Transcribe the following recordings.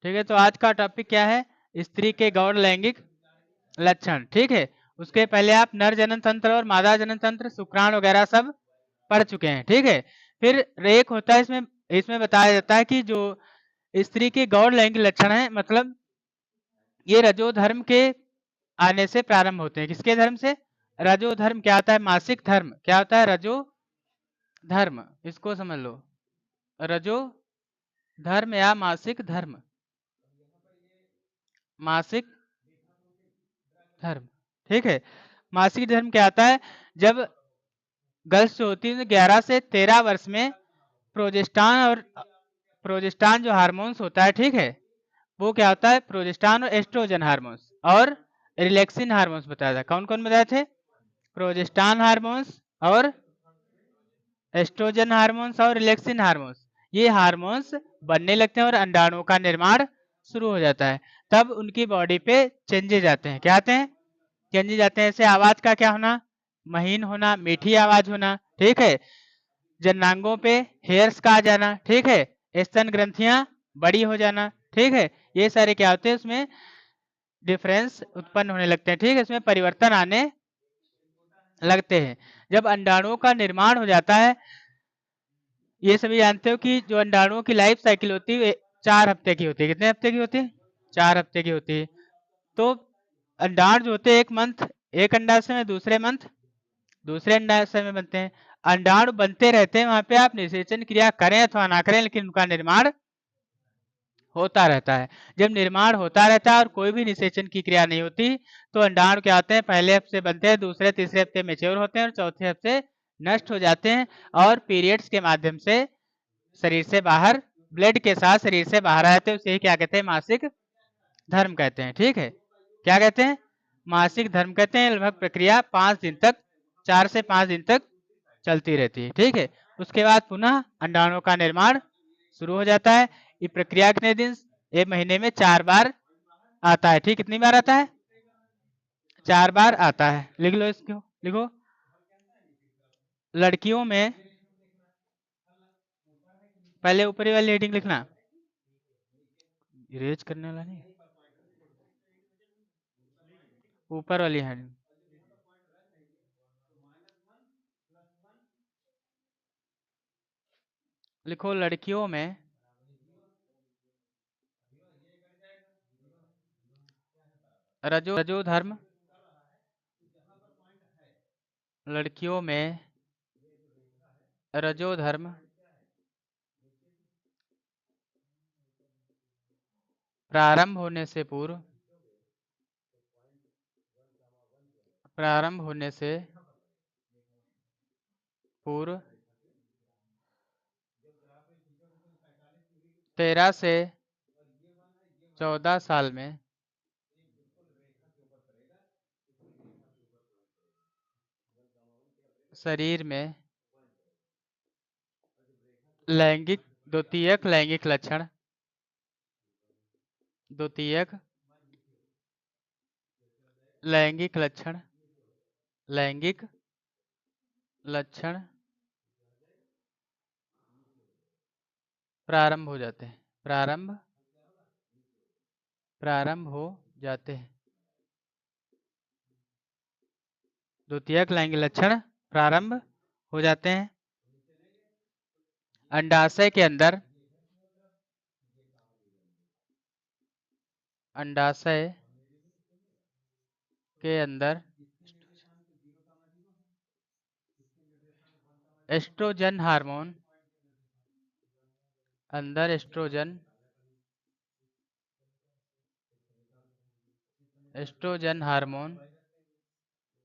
ठीक है, तो आज का टॉपिक क्या है? स्त्री के गौण लैंगिक लक्षण। ठीक है, उसके पहले आप नर जनन तंत्र और मादा जनन तंत्र, शुक्राणु वगैरह सब पढ़ चुके हैं। ठीक है, फिर एक होता है इसमें इसमें बताया जाता है कि जो स्त्री के गौण लैंगिक लक्षण है, मतलब ये रजो धर्म के आने से प्रारंभ होते हैं। किसके धर्म से? रजो धर्म क्या होता है? मासिक धर्म क्या होता है? रजो धर्म, इसको समझ लो, रजो धर्म या मासिक धर्म, मासिक धर्म। ठीक है, मासिक धर्म क्या आता है? जब गर्ल्स जो होती है 11 से 13 वर्ष में प्रोजेस्टान और प्रोजेस्टान जो हार्मोन्स होता है, ठीक है, वो क्या होता है? प्रोजेस्टान और एस्ट्रोजन हार्मोन्स और रिलैक्सिन हार्मोन्स बताया था। कौन कौन बताए थे? प्रोजेस्टान हार्मोन्स और एस्ट्रोजन हार्मोन्स और रिलैक्सिन हार्मोन्स। ये हार्मोन्स बनने लगते हैं और अंडाणुओं का निर्माण शुरू हो जाता है। तब उनकी बॉडी पे चेंजेज आते हैं। क्या आते हैं? चेंजेज आते हैं। जैसे आवाज का क्या होना? महीन होना, मीठी आवाज होना। ठीक है, जननांगों पे हेयर्स का आ जाना। ठीक है, स्तन ग्रंथियां बड़ी हो जाना। ठीक है, ये सारे क्या होते हैं? उसमें डिफरेंस उत्पन्न होने लगते हैं। ठीक है, इसमें परिवर्तन आने लगते हैं। जब अंडाणुओं का निर्माण हो जाता है, ये सभी जानते हो कि जो अंडाणुओं की लाइफ साइकिल होती है 4 हफ्ते की होती है। कितने हफ्ते की होती है? 4 हफ्ते की होती है। तो अंडाणु जो होते हैं एक मंथ एक अंडाशय में, दूसरे मंथ दूसरे अंडाशय में बनते हैं। अंडाणु बनते रहते हैं, वहां पे आप निषेचन क्रिया करें अथवा ना करें, लेकिन उनका निर्माण होता रहता है। जब निर्माण होता रहता है और कोई भी निषेचन की क्रिया नहीं होती, तो अंडाणु क्या होते हैं? पहले हफ्ते बनते हैं, दूसरे तीसरे हफ्ते मैच्योर होते हैं और चौथे हफ्ते नष्ट हो जाते हैं और पीरियड्स के माध्यम से शरीर से बाहर, ब्लड के साथ शरीर से बाहर आ जाते हैं। उसे क्या कहते हैं? मासिक धर्म कहते हैं। ठीक है, क्या कहते हैं? मासिक धर्म कहते हैं। लगभग प्रक्रिया 5 दिन तक, 4 से 5 दिन तक चलती रहती है। ठीक है, उसके बाद पुनः अंडाणुओं का निर्माण शुरू हो जाता है। ये प्रक्रिया कितने दिन? एक महीने में 4 बार आता है। ठीक, कितनी बार आता है? 4 बार आता है। लिख लो, इसको लिखो। लड़कियों में पहले ऊपरी वाली हेडिंग लिखना, इरेज करने वाला नहीं, ऊपर वाली हेडिंग लिखो। लड़कियों में रजो धर्म, लड़कियों में रजो धर्म प्रारंभ होने से पूर्व, प्रारंभ होने से पूर्व 13 से 14 साल में शरीर में लैंगिक द्वितीयक लैंगिक लक्षण, द्वितीयक लैंगिक लक्षण, लैंगिक लक्षण प्रारंभ हो जाते हैं। प्रारंभ हो जाते हैं। द्वितीयक लैंगिक लक्षण प्रारंभ हो जाते हैं। अंडाशय के अंदर, अंडाशय के अंदर एस्ट्रोजन हार्मोन, अंदर एस्ट्रोजन हार्मोन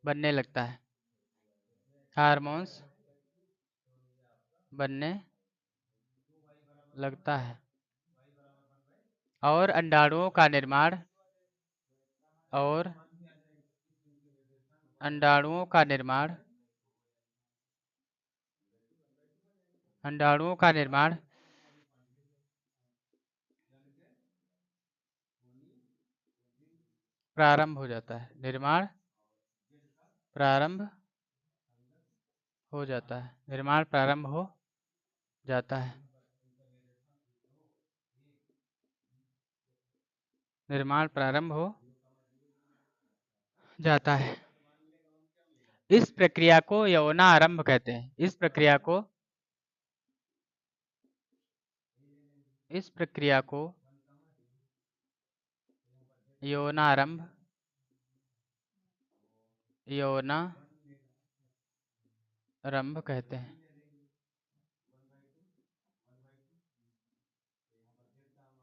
बनने लगता है। हार्मोन्स बनने लगता है और अंडाणुओं का निर्माण, और अंडाणुओं का निर्माण, अंडाणुओं का निर्माण प्रारंभ हो जाता है। निर्माण प्रारंभ हो जाता है। निर्माण प्रारंभ हो जाता है। निर्माण प्रारंभ हो जाता है। इस प्रक्रिया को यौनारंभ कहते हैं। इस प्रक्रिया को यौनारंभ कहते हैं।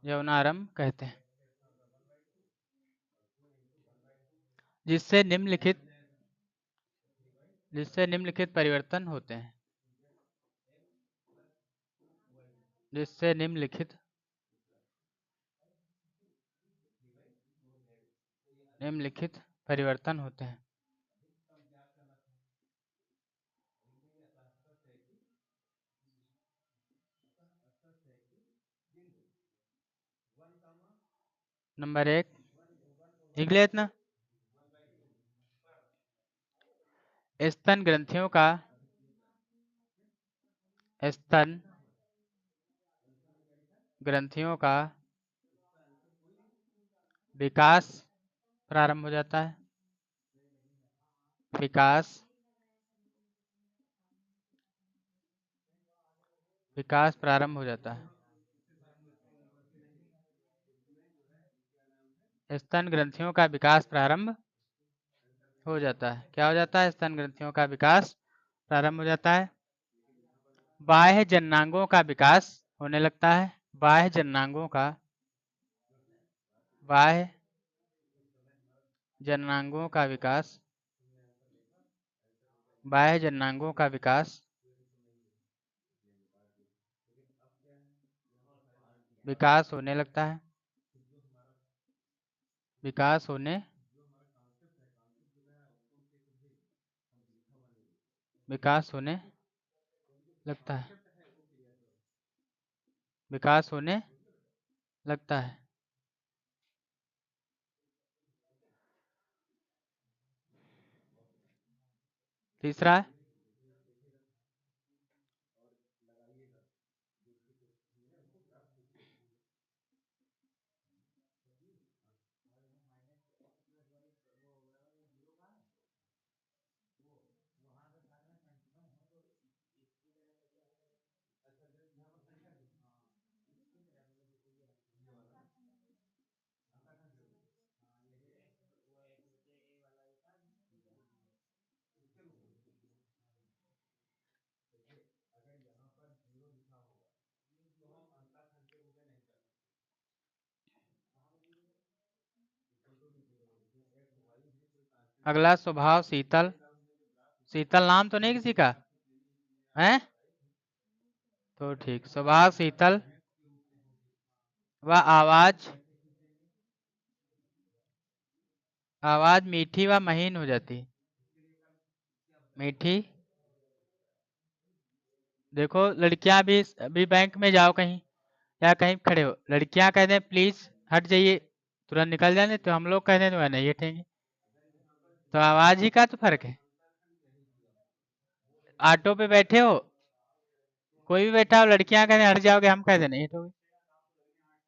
यौनारंभ कहते हैं, जिससे निम्नलिखित परिवर्तन होते हैं। जिससे निम्नलिखित परिवर्तन होते हैं। नंबर 1 निकले इतना। स्तन ग्रंथियों का विकास प्रारंभ हो जाता है। विकास प्रारंभ हो जाता है। स्तन ग्रंथियों का विकास प्रारंभ हो जाता है। क्या हो जाता है? स्तन ग्रंथियों का विकास प्रारंभ हो जाता है। बाह्य जननांगों का विकास होने लगता है। बाह्य जननांगों का विकास होने लगता है। विकास होने लगता है। विकास होने लगता है। तीसरा है अगला स्वभाव शीतल। शीतल नाम तो नहीं किसी का है? तो ठीक। स्वभाव शीतल व आवाज मीठी व महीन हो जाती। मीठी। देखो लड़कियां भी अभी बैंक में जाओ कहीं या कहीं खड़े हो, लड़कियां कहते हैं प्लीज हट जाइए, तुरंत निकल जाने, तो हम लोग कहते हैं नहीं हटेंगे। तो आवाज ही का तो फर्क है। ऑटो पे बैठे हो, कोई भी बैठा हो, लड़कियां कहते हट जाओगे, हम कहते नहीं हटोगे।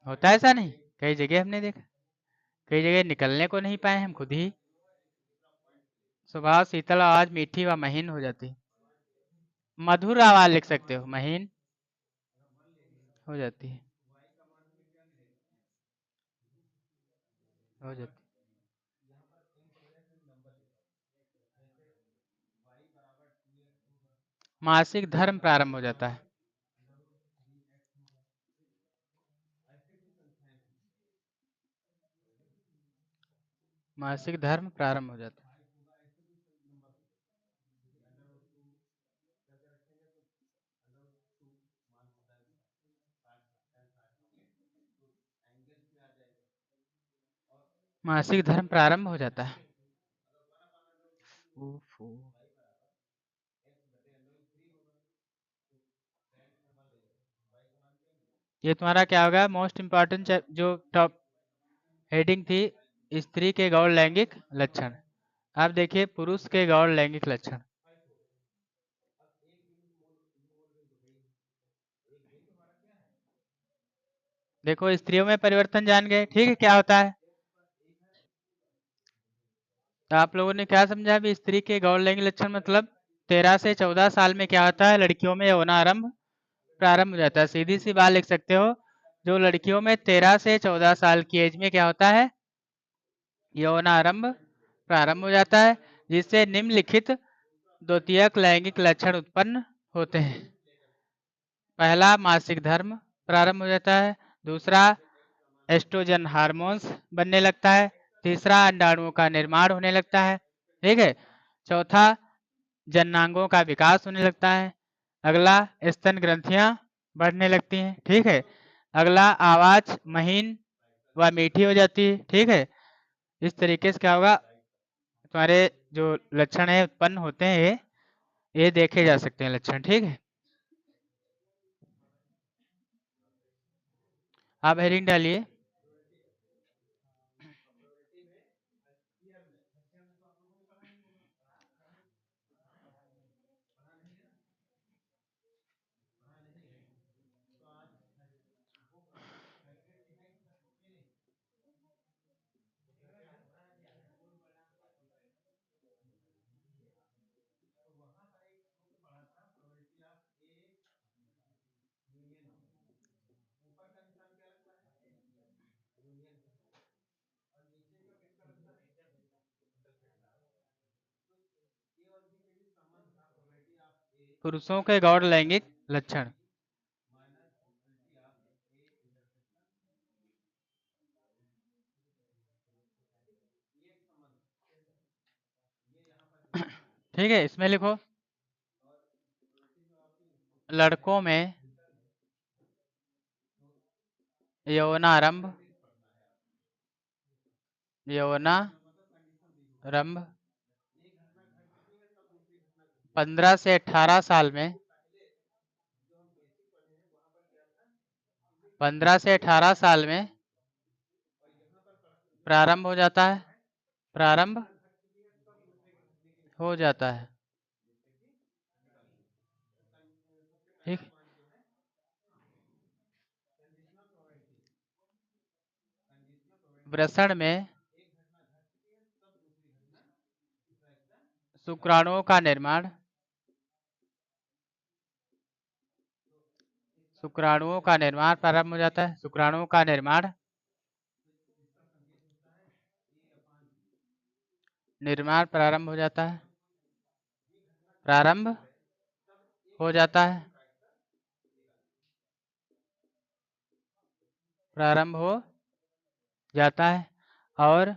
होता है ऐसा? नहीं, कई जगह हमने देखा, कई जगह निकलने को नहीं पाए हम खुद ही। स्वभाव शीतल, आवाज मीठी व महीन हो जाती। मधुर आवाज लिख सकते हो, महीन हो जाती है। हो जाती। मासिक धर्म प्रारंभ हो जाता है। मासिक धर्म प्रारंभ हो जाता है। मासिक धर्म प्रारंभ हो जाता है। ये तुम्हारा क्या होगा? मोस्ट इम्पोर्टेंट जो टॉप हेडिंग थी, स्त्री के गौण लैंगिक लक्षण। अब देखिए पुरुष के गौण लैंगिक लक्षण। देखो स्त्रियों में परिवर्तन जान गए, ठीक है, क्या होता है? तो आप लोगों ने क्या समझा अभी स्त्री के गौण लैंगिक लक्षण मतलब 13 से 14 साल में क्या होता है, लड़कियों में यौनारंभ प्रारंभ हो जाता है। सीधी सी बात लिख सकते हो, जो लड़कियों में 13 से 14 साल की एज में क्या होता है, यौनारंभ प्रारंभ हो जाता है, जिससे निम्नलिखित द्वितीयक लैंगिक लक्षण उत्पन्न होते हैं। पहला, मासिक धर्म प्रारंभ हो जाता है। दूसरा, एस्ट्रोजन हार्मोन्स बनने लगता है। तीसरा, अंडाणुओं का निर्माण होने लगता है। ठीक है। चौथा, जननांगों का विकास होने लगता है। अगला, स्तन ग्रंथियां बढ़ने लगती हैं। ठीक है। अगला, आवाज महीन व मीठी हो जाती है। ठीक है। इस तरीके से क्या होगा, तुम्हारे जो लक्षण है उत्पन्न होते हैं, ये देखे जा सकते हैं लक्षण। ठीक है। आप हेडिंग डालिए। पुरुषों के गौण लैंगिक लक्षण। ठीक है। इसमें लिखो, लड़कों में यौनारंभ 15 से 18 साल में, 15 से 18 साल में प्रारंभ हो जाता है। प्रारंभ हो जाता है। ठीक। वृषण में शुक्राणुओं का निर्माण, शुक्राणुओं का निर्माण प्रारंभ हो जाता है। शुक्राणुओं का निर्माण प्रारंभ हो जाता है। प्रारंभ हो जाता है। प्रारंभ हो जाता है। और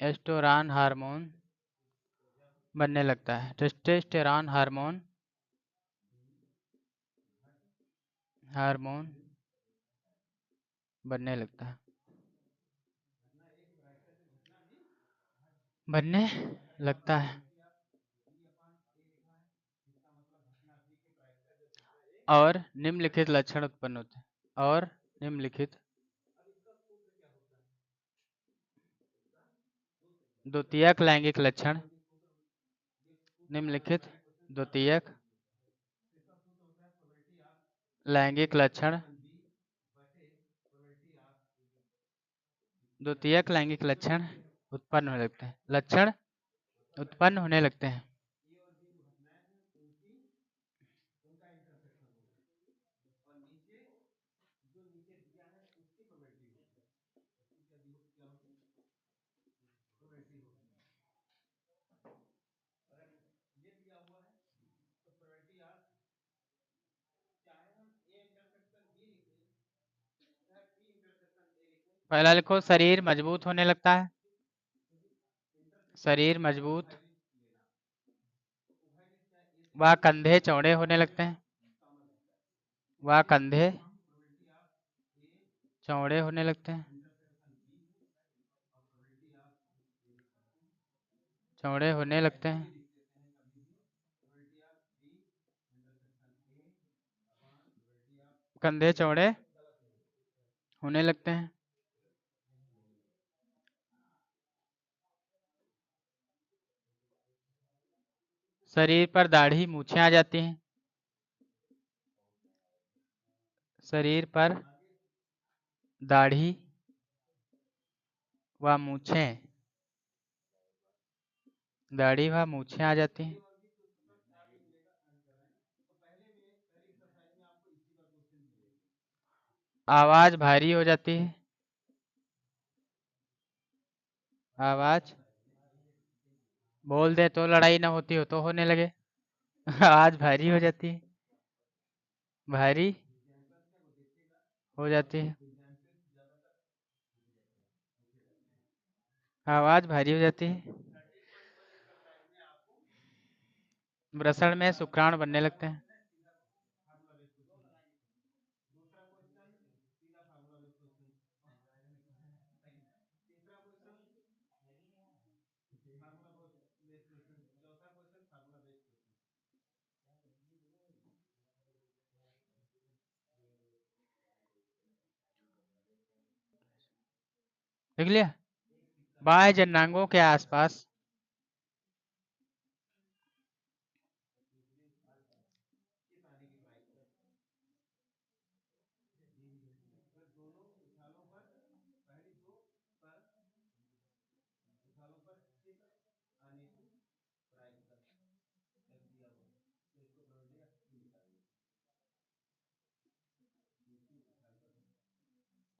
टेस्टोस्टेरोन हार्मोन बनने लगता है। टेस्टोस्टेरोन हार्मोन बनने लगता है, बनने लगता है। और निम्नलिखित लक्षण उत्पन्न होते हैं। और निम्नलिखित द्वितीयक लैंगिक लक्षण, निम्नलिखित द्वितीयक लैंगिक लक्षण, द्वितीयक लैंगिक लक्षण उत्पन्न होने लगते हैं। लक्षण उत्पन्न होने लगते हैं। पहला लिखो, शरीर मजबूत होने लगता है। शरीर मजबूत व कंधे चौड़े होने लगते हैं। व कंधे चौड़े होने लगते हैं। चौड़े होने लगते हैं। कंधे चौड़े होने लगते हैं। शरीर पर दाढ़ी मूछें आ जाती हैं। शरीर पर दाढ़ी व मूछें आ जाती हैं। आवाज भारी हो जाती है। आवाज बोल दे तो लड़ाई ना होती हो तो होने लगे। आवाज भारी हो जाती है। भारी हो जाती है। आवाज भारी हो जाती है। ब्रसड़ में शुक्राणु बनने लगते हैं। देख लिया। बाह्य जननांगों के आसपास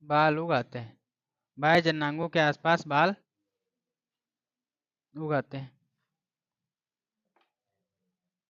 बाल उगाते हैं। बाह्य जननांगों के आसपास बाल उगाते हैं।